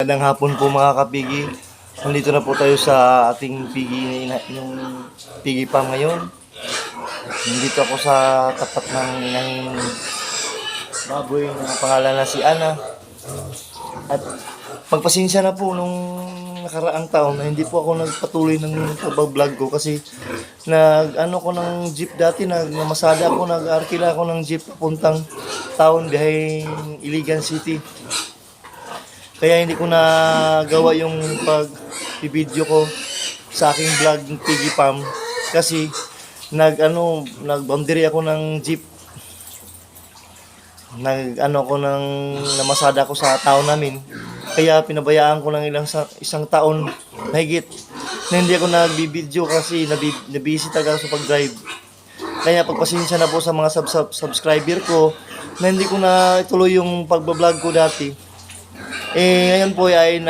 Magandang hapon po mga kapigi. Nandito na po tayo sa ating pigi, yung pigi farm ngayon. Nandito ako sa tapat ng inahing baboy na pangalan na si Ana. At pagpasensya na po nung nakaraang taon na hindi po ako nagpatuloy ng pag-vlog ko kasi nag-ano ko ng jeep dati, nagmamasada ako, nag-arkila ako ng jeep papuntang town biyaheng Iligan City. Kaya hindi ko nagawa yung pag-video ko sa aking vlog ng pigi farm kasi nag-boundary ako ng jeep. Namasada ko sa town namin. Kaya pinabayaan ko ng isang taon mahigit na hindi ako nag-video kasi nabisi talaga sa pag-drive. Kaya pagpasensya na po sa mga subscriber ko na hindi ko na ituloy yung pag-vlog ko dati. Ngayon po ay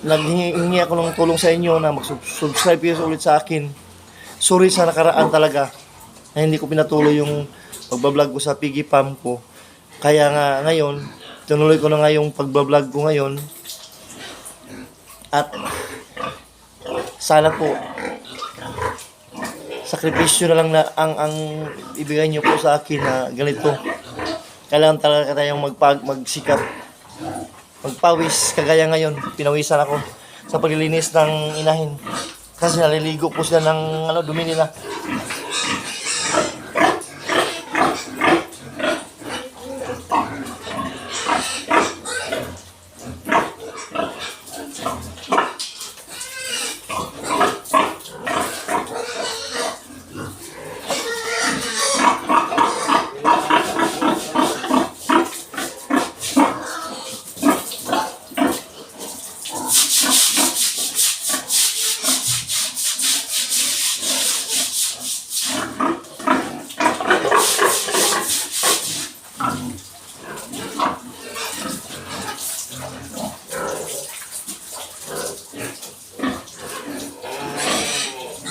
naghingi ako ng tulong sa inyo na mag-subscribe kayo ulit sa akin. Sorry sa nakaraan talaga na hindi ko pinatuloy yung pag-vlog ko sa pigi farm ko. Kaya nga ngayon, tinuloy ko na nga yung pag-vlog ko ngayon. At sana po sakripisyo na lang na ang ibigay niyo po sa akin na ganito. Kailangan talaga tayong magsikap, magpawis. Kagaya ngayon, pinawisan ako sa paglilinis ng inahin kasi naliligo po sila ng dumi nila.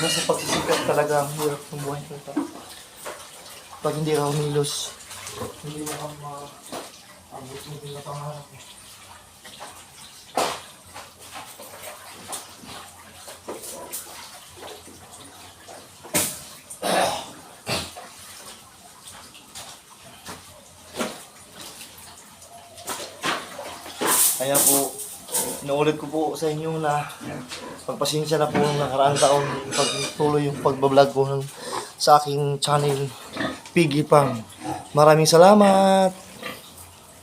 Sa pagsisikap talaga ang hirap ng buhay ko ito. Pag hindi ka umilos, hindi mo ka maabot mo din na pangarap mo. Kaya po, inuulit ko po sa inyo na pagpasensya na po ng nakaraang taon pagtuloy yung pagbablog ko sa aking channel Pigi Farm. Maraming salamat!